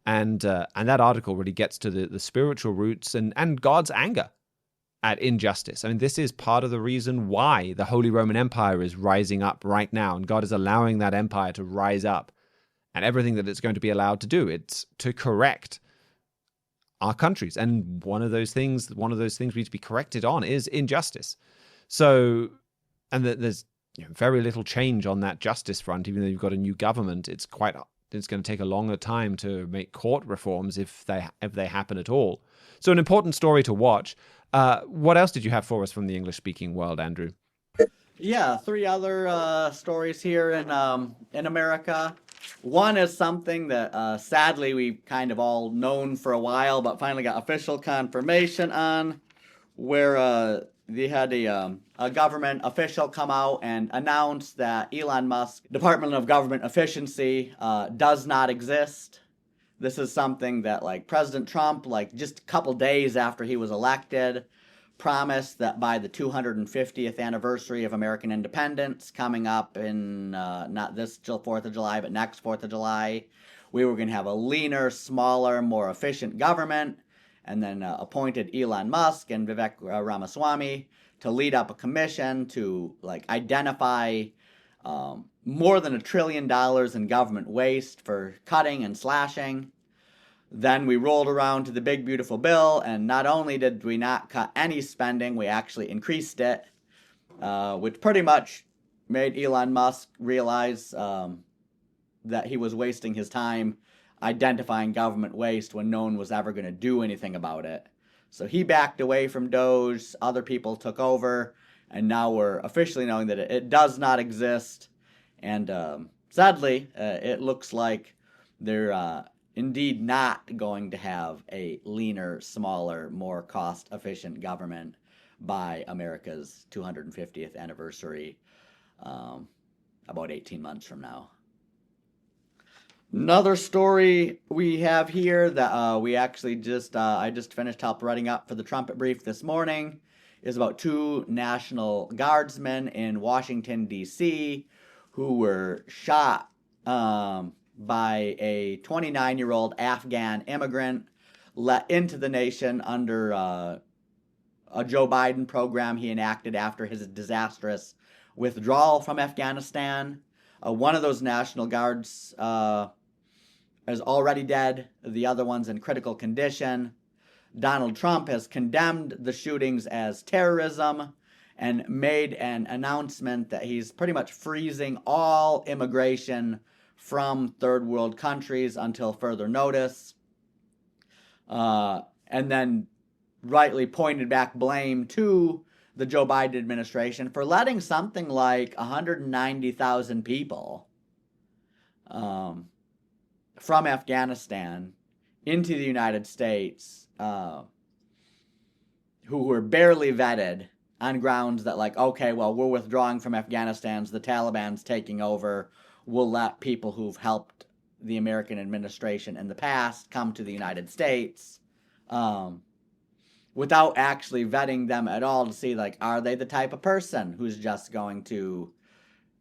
And that article really gets to the spiritual roots and God's anger at injustice. I mean, this is part of the reason why the Holy Roman Empire is rising up right now, and God is allowing that empire to rise up, and everything that it's going to be allowed to do, it's to correct our countries. And one of those things we need to be corrected on is injustice. So, and there's very little change on that justice front, even though you've got a new government. It's going to take a longer time to make court reforms if they happen at all. So an important story to watch. What else did you have for us from the English-speaking world, Andrew? Yeah, 3 other stories here in America. One is something that sadly we've kind of all known for a while, but finally got official confirmation on, where they had a government official come out and announce that Elon Musk Department of Government Efficiency does not exist. This is something that, like, President Trump, like, just a couple days after he was elected, promised that by the 250th anniversary of American independence, coming up in not this 4th of July, but next 4th of July, we were going to have a leaner, smaller, more efficient government, and then appointed Elon Musk and Vivek Ramaswamy to lead up a commission to, like, identify more than $1 trillion in government waste for cutting and slashing. Then we rolled around to the big beautiful bill, and not only did we not cut any spending, we actually increased it, which pretty much made Elon Musk realize that he was wasting his time identifying government waste when no one was ever going to do anything about it. So he backed away from Doge, other people took over, And now we're officially knowing that it does not exist. And sadly, it looks like they're indeed not going to have a leaner, smaller, more cost-efficient government by America's 250th anniversary about 18 months from now. Another story we have here that we actually I just finished help writing up for the Trumpet Brief this morning is about 2 National Guardsmen in Washington, D.C. who were shot by a 29-year-old Afghan immigrant let into the nation under a Joe Biden program he enacted after his disastrous withdrawal from Afghanistan. One of those National Guards is already dead. The other one's in critical condition. Donald Trump has condemned the shootings as terrorism and made an announcement that he's pretty much freezing all immigration from third world countries until further notice. And then rightly pointed back blame to the Joe Biden administration for letting something like 190,000 people from Afghanistan into the United States who were barely vetted on grounds that, like, okay, well, we're withdrawing from Afghanistan, the Taliban's taking over, we'll let people who've helped the American administration in the past come to the United States without actually vetting them at all to see, like, are they the type of person who's just going to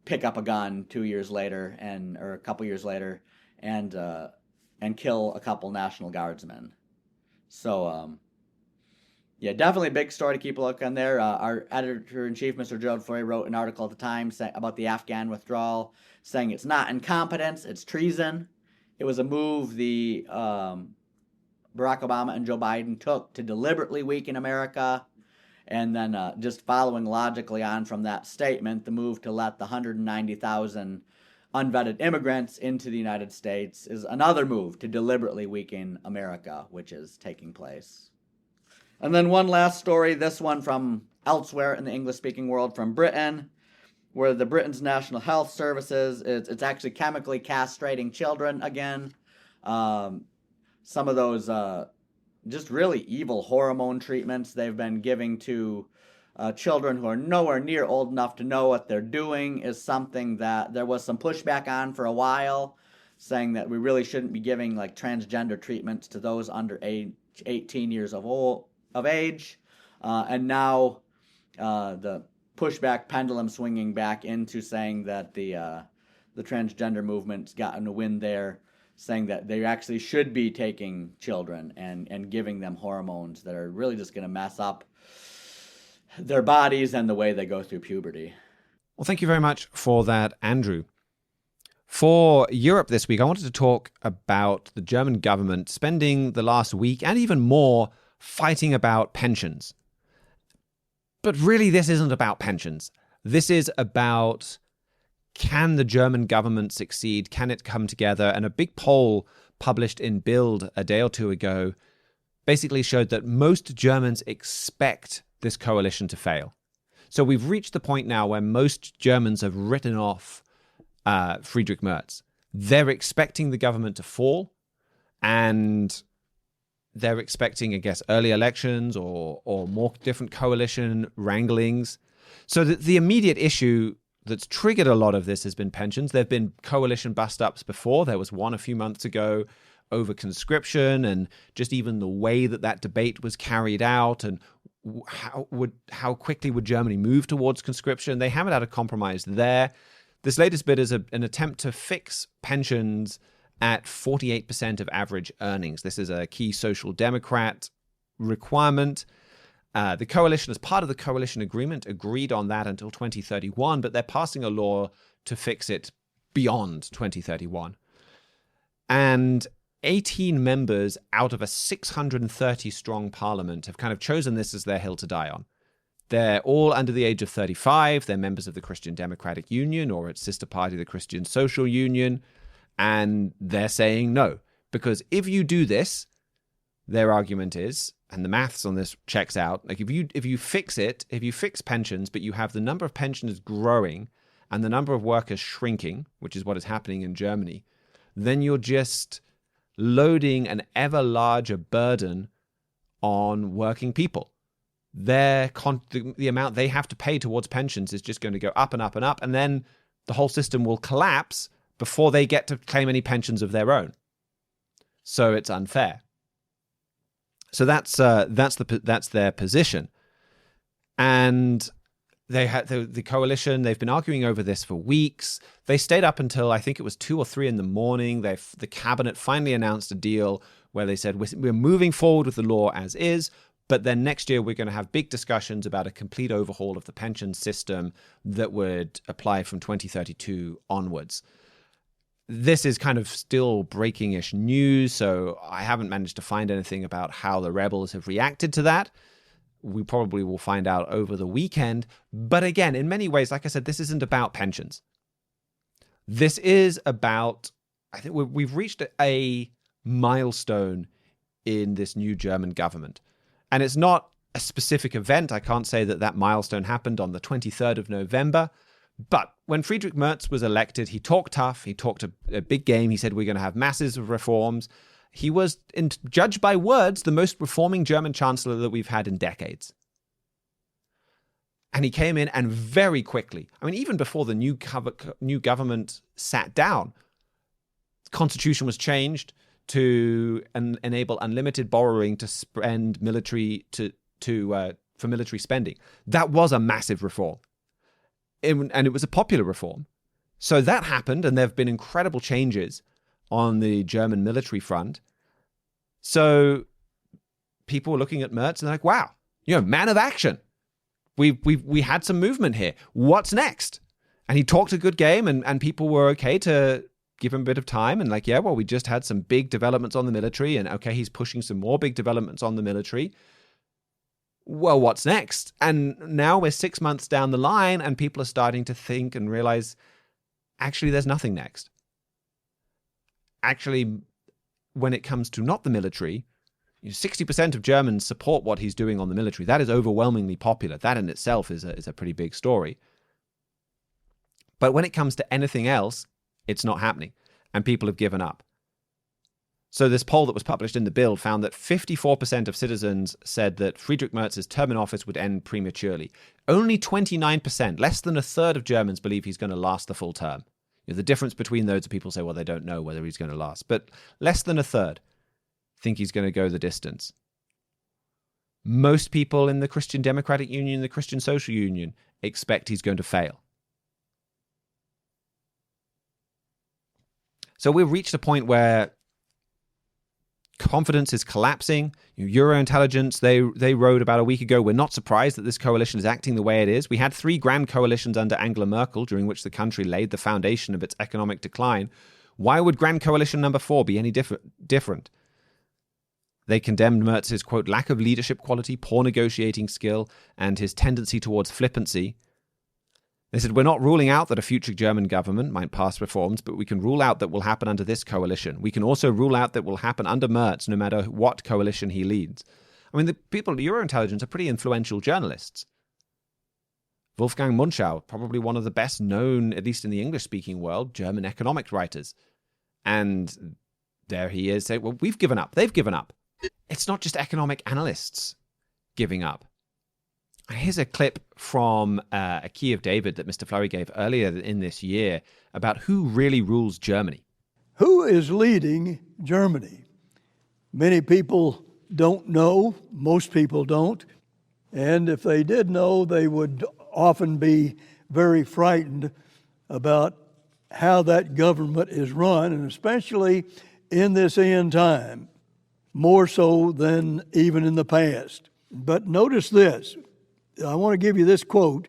pick up a gun 2 years later or a couple years later and kill a couple National Guardsmen. So, yeah, definitely a big story to keep a look on there. Our editor-in-chief, Mr. Gerald Flurry, wrote an article at the time about the Afghan withdrawal, saying it's not incompetence, it's treason. It was a move the Barack Obama and Joe Biden took to deliberately weaken America. And then just following logically on from that statement, the move to let the 190,000 unvetted immigrants into the United States is another move to deliberately weaken America, which is taking place. And then one last story, this one from elsewhere in the English-speaking world, from Britain, where the Britain's National Health Services, it's actually chemically castrating children again. Some of those just really evil hormone treatments they've been giving to children who are nowhere near old enough to know what they're doing is something that there was some pushback on for a while, saying that we really shouldn't be giving like transgender treatments to those under age 18 years of age. And now the pushback pendulum swinging back into saying that the transgender movement's gotten a win there, saying that they actually should be taking children and giving them hormones that are really just going to mess up their bodies and the way they go through puberty. Well, thank you very much for that, Andrew. For Europe this week, I wanted to talk about the German government spending the last week and even more fighting about pensions. But really, this isn't about pensions. This is about, can the German government succeed? Can it come together? And a big poll published in Bild a day or two ago basically showed that most Germans expect this coalition to fail. So we've reached the point now where most Germans have written off Friedrich Merz. They're expecting the government to fall, and they're expecting, I guess, early elections or more different coalition wranglings. So the immediate issue that's triggered a lot of this has been pensions. There have been coalition bust-ups before. There was one a few months ago over conscription and just even the way that debate was carried out and how quickly would Germany move towards conscription. They haven't had a compromise there. This latest bit is an attempt to fix pensions at 48% of average earnings. This is a key Social Democrat requirement. The coalition, as part of the coalition agreement, agreed on that until 2031, but they're passing a law to fix it beyond 2031. And 18 members out of a 630-strong parliament have kind of chosen this as their hill to die on. They're all under the age of 35. They're members of the Christian Democratic Union or its sister party, the Christian Social Union. And they're saying no, because if you do this, their argument is, and the maths on this checks out. Like if you fix pensions, but you have the number of pensioners growing and the number of workers shrinking, which is what is happening in Germany, then you're just loading an ever larger burden on working people. The amount they have to pay towards pensions is just going to go up and up and up, and then the whole system will collapse before they get to claim any pensions of their own. So it's unfair. So that's their position, and they had the coalition. They've been arguing over this for weeks. They stayed up until I think it was 2 or 3 in the morning. The cabinet finally announced a deal where they said we're moving forward with the law as is, but then next year we're going to have big discussions about a complete overhaul of the pension system that would apply from 2032 onwards. This is kind of still breaking-ish news, so I haven't managed to find anything about how the rebels have reacted to that. We probably will find out over the weekend. But again, in many ways, like I said, this isn't about pensions. This is about, I think we've reached a milestone in this new German government. And it's not a specific event. I can't say that milestone happened on the 23rd of November. But when Friedrich Merz was elected, he talked tough. He talked a big game. He said, we're going to have massive reforms. He was, judged by words, the most reforming German chancellor that we've had in decades. And he came in and very quickly, I mean, even before the new government sat down, the constitution was changed to enable unlimited borrowing to spend military for military spending. That was a massive reform. And it was a popular reform. So that happened, and there have been incredible changes on the German military front. So people were looking at Merz and they're like, wow, man of action. We had some movement here. What's next? And he talked a good game, and people were okay to give him a bit of time and we just had some big developments on the military, and okay, he's pushing some more big developments on the military. Well, what's next? And now we're 6 months down the line and people are starting to think and realize, actually, there's nothing next. Actually, when it comes to not the military, 60% of Germans support what he's doing on the military. That is overwhelmingly popular. That in itself is a pretty big story. But when it comes to anything else, it's not happening. And people have given up. So this poll that was published in the Bild found that 54% of citizens said that Friedrich Merz's term in office would end prematurely. Only 29%, less than a third of Germans believe he's going to last the full term. The difference between those people say, well, they don't know whether he's going to last. But less than a third think he's going to go the distance. Most people in the Christian Democratic Union, the Christian Social Union, expect he's going to fail. So we've reached a point where confidence is collapsing. Euro-intelligence, they wrote about a week ago, we're not surprised that this coalition is acting the way it is. We had 3 grand coalitions under Angela Merkel, during which the country laid the foundation of its economic decline. Why would grand coalition number 4 be any different? They condemned Merz's, quote, lack of leadership quality, poor negotiating skill, and his tendency towards flippancy. They said, we're not ruling out that a future German government might pass reforms, but we can rule out that will happen under this coalition. We can also rule out that will happen under Merz, no matter what coalition he leads. I mean, the people at Euro-intelligence are pretty influential journalists. Wolfgang Munchau, probably one of the best known, at least in the English-speaking world, German economic writers. And there he is saying, well, we've given up. They've given up. It's not just economic analysts giving up. Here's a clip from a key of David that Mr. Flurry gave earlier in this year about who really rules Germany. Who is leading Germany? Many people don't know. Most people don't. And if they did know, they would often be very frightened about how that government is run, and especially in this end time, more so than even in the past. But notice this. I want to give you this quote.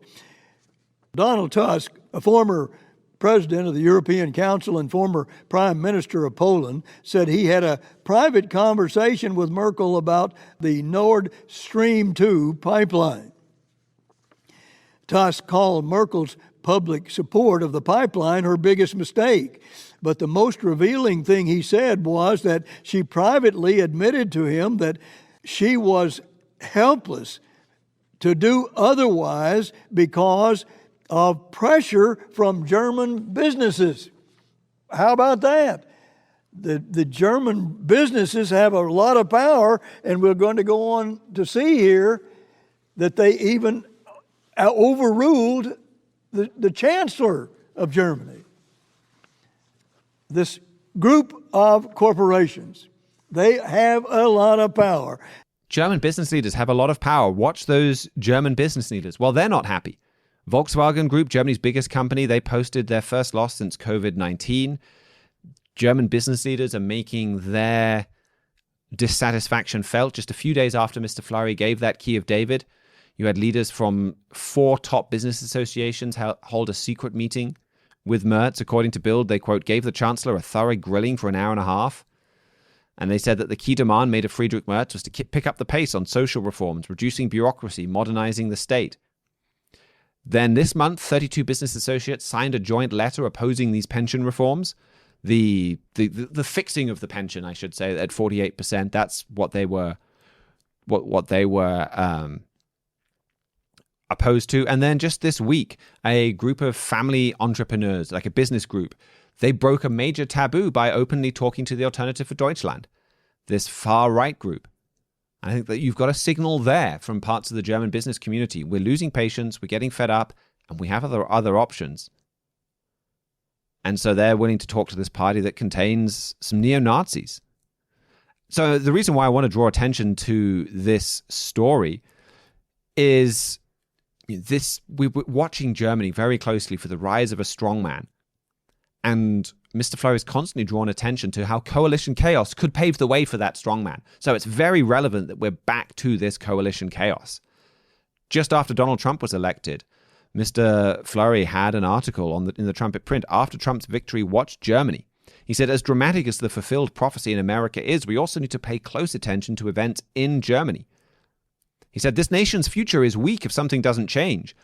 Donald Tusk, a former president of the European Council and former prime minister of Poland, said he had a private conversation with Merkel about the Nord Stream 2 pipeline. Tusk called Merkel's public support of the pipeline her biggest mistake. But the most revealing thing he said was that she privately admitted to him that She was helpless to do otherwise because of pressure from German businesses. How about that? The German businesses have a lot of power, and we're going to go on to see here that they even overruled the Chancellor of Germany. This group of corporations, they have a lot of power. German business leaders have a lot of power. Watch those German business leaders. Well, they're not happy. Volkswagen Group, Germany's biggest company, they posted their first loss since COVID-19. German business leaders are making their dissatisfaction felt. Just a few days after Mr. Flurry gave that key of David, you had leaders from 4 top business associations hold a secret meeting with Merz. According to Bild, they, quote, gave the Chancellor a thorough grilling for an hour and a half. And they said that the key demand made of Friedrich Merz was to pick up the pace on social reforms, reducing bureaucracy, modernizing the state. Then this month, 32 business associates signed a joint letter opposing these pension reforms. The fixing of the pension, I should say, at 48%. That's what they were opposed to. And then just this week, a group of family entrepreneurs, like a business group, they broke a major taboo by openly talking to the Alternative for Deutschland, this far-right group. I think that you've got a signal there from parts of the German business community. We're losing patience, we're getting fed up, and we have other options. And so they're willing to talk to this party that contains some neo-Nazis. So the reason why I want to draw attention to this story is we're watching Germany very closely for the rise of a strongman. And Mr. Flurry has constantly drawn attention to how coalition chaos could pave the way for that strongman. So it's very relevant that we're back to this coalition chaos. Just after Donald Trump was elected, Mr. Flurry had an article in the Trumpet print, After Trump's Victory, Watch Germany. He said, as dramatic as the fulfilled prophecy in America is, we also need to pay close attention to events in Germany. He said, this nation's future is weak if something doesn't change.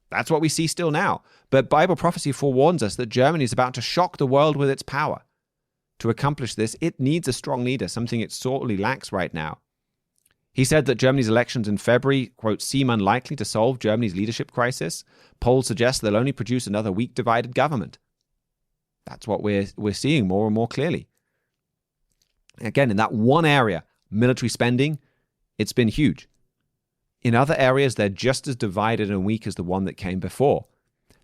That's what we see still now. But Bible prophecy forewarns us that Germany is about to shock the world with its power. To accomplish this, it needs a strong leader, something it sorely lacks right now. He said that Germany's elections in February, quote, seem unlikely to solve Germany's leadership crisis. Polls suggest they'll only produce another weak, divided government. That's what we're seeing more and more clearly. Again, in that one area, military spending, it's been huge. In other areas, they're just as divided and weak as the one that came before.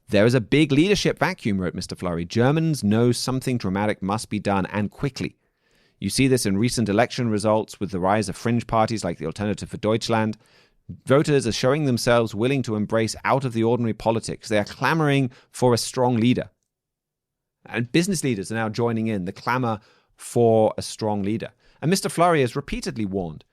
There is a big leadership vacuum, wrote Mr. Flurry. Germans know something dramatic must be done, and quickly. You see this in recent election results with the rise of fringe parties like the Alternative for Deutschland. Voters are showing themselves willing to embrace out-of-the-ordinary politics. They are clamoring for a strong leader. And business leaders are now joining in the clamor for a strong leader. And Mr. Flurry has repeatedly warned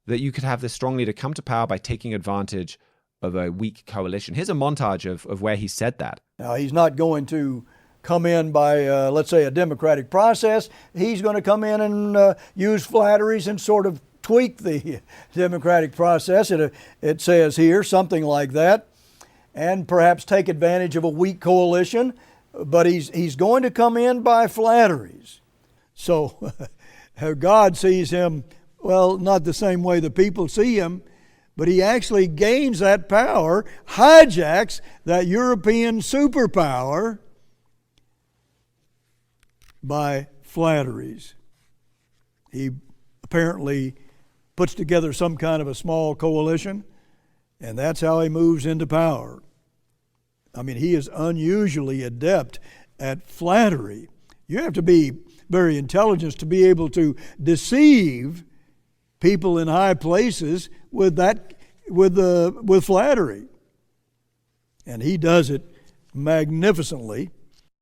that you could have this strong leader come to power by taking advantage of a weak coalition. Here's a montage of where he said that. Now, he's not going to come in by, let's say, a democratic process. He's going to come in and use flatteries and sort of tweak the democratic process. It says here something like that, and perhaps take advantage of a weak coalition. But he's going to come in by flatteries. So God sees him, well, not the same way the people see him, but he actually gains that power, hijacks that European superpower by flatteries. He apparently puts together some kind of a small coalition, and that's how he moves into power. I mean, he is unusually adept at flattery. You have to be very intelligent to be able to deceive people in high places with flattery. And he does it magnificently.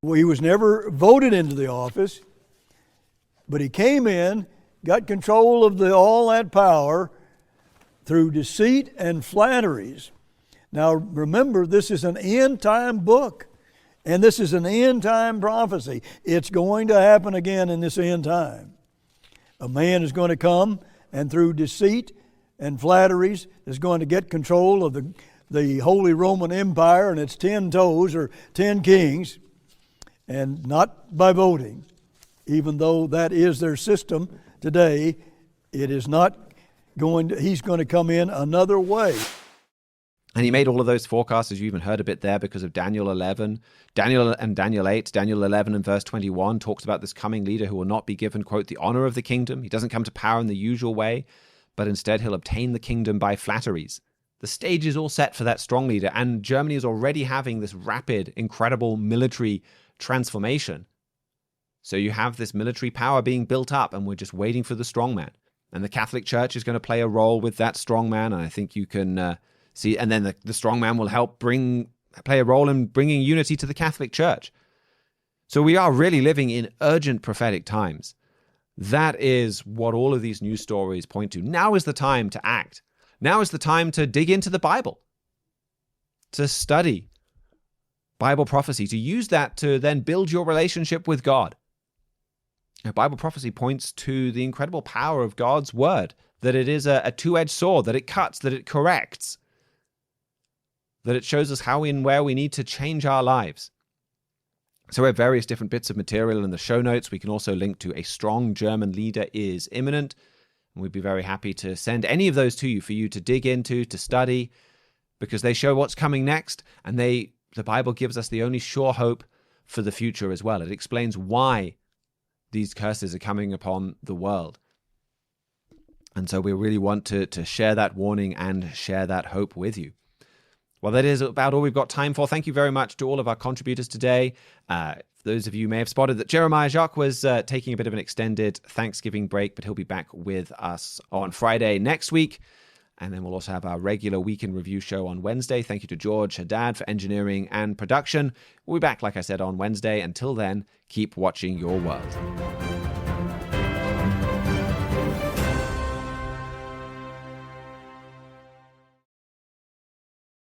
He was never voted into the office, but he came in, got control of all that power through deceit and flatteries. Now remember, this is an end-time book, and this is an end-time prophecy. It's going to happen again in this end time. A man is going to come, and through deceit and flatteries is going to get control of the Holy Roman Empire and its 10 toes, or 10 kings, and not by voting, even though that is their system today. It is not going to, he's going to come in another way. And he made all of those forecasts, as you even heard a bit there, because of Daniel 11. Daniel 8, Daniel 11 and verse 21 talks about this coming leader who will not be given, quote, the honor of the kingdom. He doesn't come to power in the usual way, but instead he'll obtain the kingdom by flatteries. The stage is all set for that strong leader, and Germany is already having this rapid, incredible military transformation. So you have this military power being built up, and we're just waiting for the strongman. And the Catholic Church is going to play a role with that strongman, and I think you can see, and then the strongman will help play a role in bringing unity to the Catholic Church. So we are really living in urgent prophetic times. That is what all of these news stories point to. Now is the time to act. Now is the time to dig into the Bible, to study Bible prophecy, to use that to then build your relationship with God. Bible prophecy points to the incredible power of God's word, that it is a two-edged sword, that it cuts, that it corrects, that it shows us how and where we need to change our lives. So we have various different bits of material in the show notes. We can also link to A Strong German Leader is Imminent. And we'd be very happy to send any of those to you for you to dig into, to study, because they show what's coming next. And the Bible gives us the only sure hope for the future as well. It explains why these curses are coming upon the world. And so we really want to share that warning and share that hope with you. Well, that is about all we've got time for. Thank you very much to all of our contributors today. Those of you may have spotted that Jeremiah Jacques was taking a bit of an extended Thanksgiving break, but he'll be back with us on Friday next week. And then we'll also have our regular weekend review show on Wednesday. Thank you to George Haddad for engineering and production. We'll be back, like I said, on Wednesday. Until then, keep watching your world.